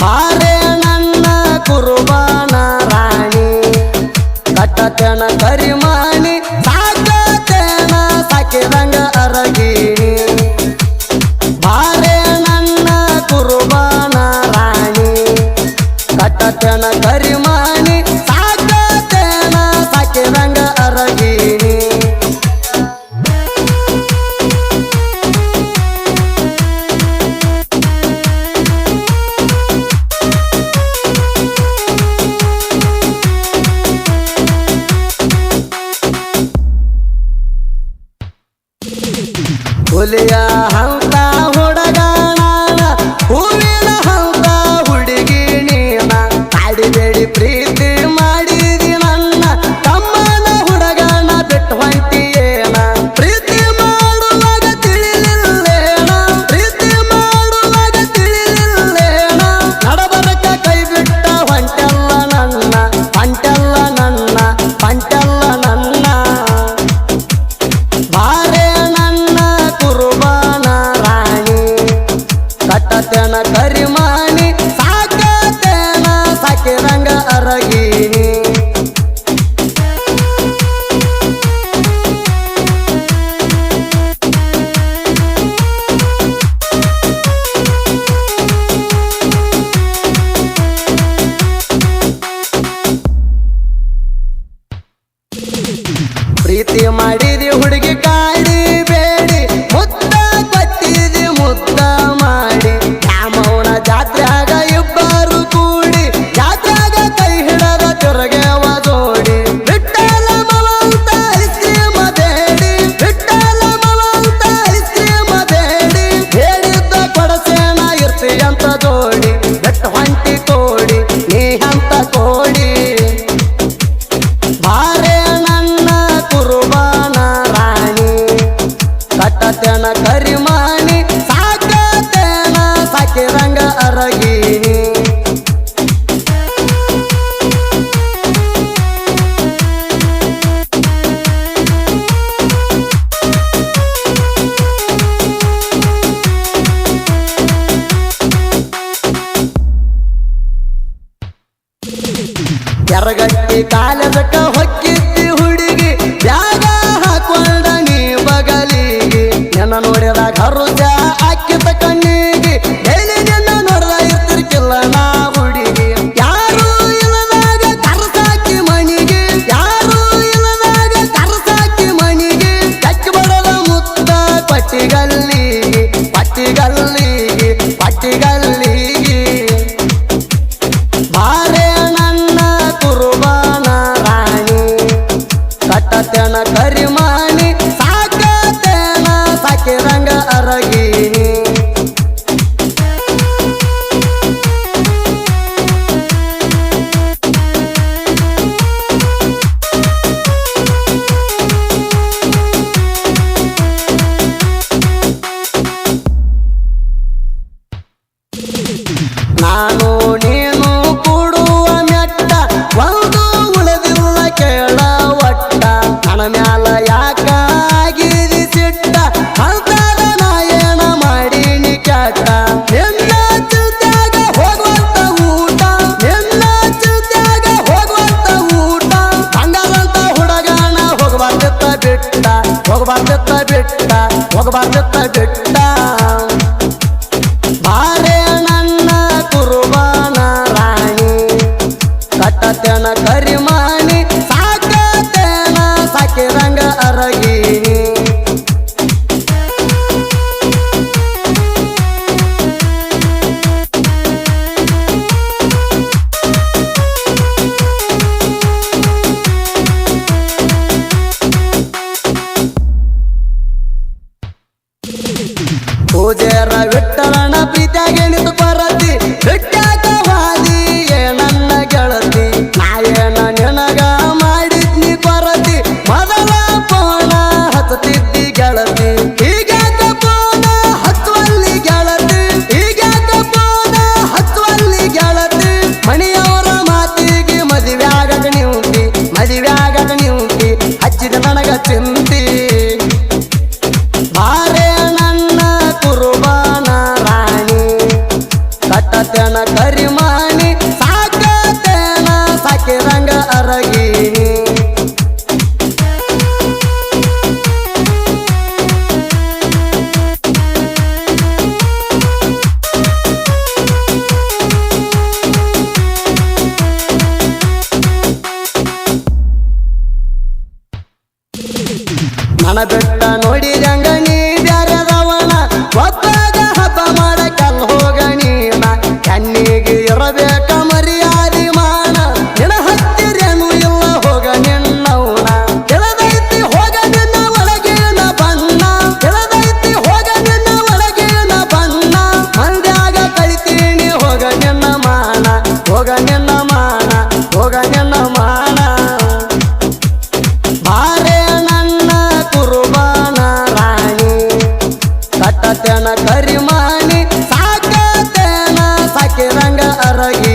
ಬಾರೆ ನನ್ನ ಕುರುಬಾನ ರಾಣಿ ಕಟ್ಟತನ ಕರಿಮಾಣಿ ಸಾಕತನ ಸಾಕಿದಂಗ ಅರಗಿಣಿ ಬಾರೆ ನನ್ನ ಕುರುಬಾನ ರಾಣಿ ಕಟ್ಟತನ ಕರಿಮಾಣಿ ಸಾಕತನ ಸಾಕಿದಂಗ ಅರಗಿಣಿ ಹುಲಿಯ ಹಂತ ಹುಡುಗಣ ಹೂವಿನ ಹಂತ ಹುಡುಗಿ ನೀನ ಕಾಡಿಬೇಡಿ ಪ್ರೀತಿ ಮಾಡಿದಿ ನನ್ನ ತಮ್ಮನ ಹುಡುಗನ ಬಿಟ್ಟು ಹೊಂಟಿಯೇನ ಪ್ರೀತಿ ಮಾಡುವಾಗ ತಿಳಿಲಿಲ್ಲೇನ ಪ್ರೀತಿ ಮಾಡುವಾಗ ತಿಳಿಲಿಲ್ಲೇನ ನಡಬರಕ ಕೈ ಬಿಟ್ಟ ಹೊಂಟಲ್ಲ ನನ್ನ ಹೊಂಟಲ್ಲ ನನ್ನ ಹೊಂಟಲ್ಲ ನನ್ನ ಬಾರೆ ಕುರುಬಾನ ರಾಣಿ ಕಟ್ಟತನ ಕರಿಮಾಣಿ ಸಾಕತನ ಸಾಕಿದಂಗ ಅರಗಿಣಿ ಪ್ರೀತಿ ಮಾಡಿದಿ ಹುಡುಗಿ ಕಾಡಿ ಬೇಡಿ ಮುದ್ದ ಕೊಟ್ಟಿದಿ ಮುದ್ದ ಮಾಡಿ ರಾಮವನ ಜಾತ್ರೆಯಾಗ ಇಬ್ಬರು ಕೂಡಿ ಜಾತ್ರೆಯಾಗ ಕೈ ಹಿಡದ ತಿರುಗೇವ ಜೋಡಿ ಬಿಟ್ಟಲ ಮವಂತ ಐಸ್ಕ್ರೀಮ ಬೇಡಿ ಬಿಟ್ಟಲ ಮವಂತ ಐಸ್ಕ್ರೀಮ ಬೇಡಿ ಹೇಳಿದ್ದ ಕೊಡಸೇನ ಇರ್ತಿ ಅಂತ ಜೋಡಿ ಬಿಟ್ಟು ಹೊಂಟಿ ಕೋಡಿ ನೀ ಅಂತ ಕೋಡಿ ಬಾರೆ ನನ್ನ ಕುರುಬಾನ ರಾಣಿ ಕಟ್ಟತನ ಕರಿಮಾಣಿ ಸಾಕತನ ಸಾಕಿದಂಗ ಅರಗಿಣಿ ಎರಗಟ್ಟಿ ಕಾಲದಕ್ಕ ಹೊಕ್ಕಿದ್ದಿ ಹುಡುಗಿ ಬ್ಯಾಗ ಹಾಕೊಂಡ ನೀ ಬಗಲಿಗೆ ನನ್ನ ನೋಡಿದಾಗ ಹರುಜ ಹಾಕಿದ ಕಣ್ಣಿಗೆ ಡೈಲಿ ನಿನ್ನ ನೋಡ್ದ ಇರ್ತಿರ್ಕಿಲ್ಲ ನಾ ಹುಡುಗಿ ಯಾರು ಇಲ್ಲದಾಗ ಕರಸಾಕಿ ಮಣಿಗೆ ಯಾರು ಇಲ್ಲದಾಗ ಕರಸಾಕಿ ಮಣಿಗೆ ಕಚ್ಚಿ ಬಡದ ಮುತ್ತ ಪಟ್ಟಿಗಲ್ಲಿಗೆ ಪಟ್ಟಿಗಲ್ಲಿಗೆ ಪಟ್ಟಿಗಲ್ಲಿಗೆ ಬಾರೆ ನನ್ನ ಕುರುಬಾನ ರಾಣಿ ಕಟ್ಟತನ ಕರಿಮಾಣಿ ಸಾಕತನ ಸಾಕಿದಂಗ ಅರಗಿಣಿ ನಾನು ನೀನು ಕೂಡುವ ಮೆಟ್ಟ ಒಂದು ಉಳಿದಿಲ್ಲ ಕೇಳ ಒಟ್ಟ ನನ್ನ ಮ್ಯಾಲ ಯಾಕಾಗಿದಿ ಸಿಟ್ಟ ಅಂತಾದ ನಾ ಏನ ಮಾಡೀನಿ ಕೆಟ್ಟ ನಿನ್ನ ಚಿಲ್ತ್ಯಾಗ ಹೋಗುವಂತ ಊಟ ನಿನ್ನ ಚಿಲ್ತ್ಯಾಗ ಹೋಗುವಂತ ಊಟ ಬಂಗಾರಂತ ಹುಡುಗನ ಹೋಗಬಾರ್ದಿತ್ತ ಬಿಟ್ಟ ಹೋಗಬಾರ್ದಿತ್ತ ಬಿಟ್ಟ ಹೋಗಬಾರ್ದಿತ್ತ ಬಿಟ್ಟ ಬಾರೆ ನನ್ನ ಕುರುಬಾನ ಕಟ್ಟತೇನ ಕರಿಮಾನಿ ಸಾಕತೇನ ಸಾಕಿರಂಗ ಅರಗಿನಿ ನನ್ನ ಬೆಟ್ಟ ನೋಡಿದಂಗ ನೀ ಬ್ಯಾರದವನ ಒಬ್ಬಗ ಹಬ್ಬ ಮಾಡಕಲ್ ಹೋಗ ನೀನ ಕಣ್ಣಿಗೆ ಇರಬೇಕ ಮರ್ಯಾದಿ ಮಾನ ನಿನ ಹತ್ತಿರೇನು ಇಲ್ಲ ಹೋಗ ನಿನ್ನವನ ತಿಳಿದೈತಿ ಹೋಗ ನಿನ್ನ ಒಳಗಿನ ಬಣ್ಣ ತಿಳಿದೈತಿ ಹೋಗ ನಿನ್ನ ಒಳಗಿನ ಬಣ್ಣ ಮಂದ್ಯಾಗ ಕಳಿತೀನಿ ಹೋಗ ನಿನ್ನ ಮಾನ ಹೋಗ ನಿನ್ನ ಮಾನ ಹೋಗ ನಿನ್ನ ಮಾನ ಬಾರೆ ನನ್ನ ಕುರುಬಾನ ರಾಣಿ ಕಟ್ಟತೇನ ಕರಿಮಾನಿ ಸಾಕತೇನ ಸಾಕಿರಂಗ ಅರಗಿ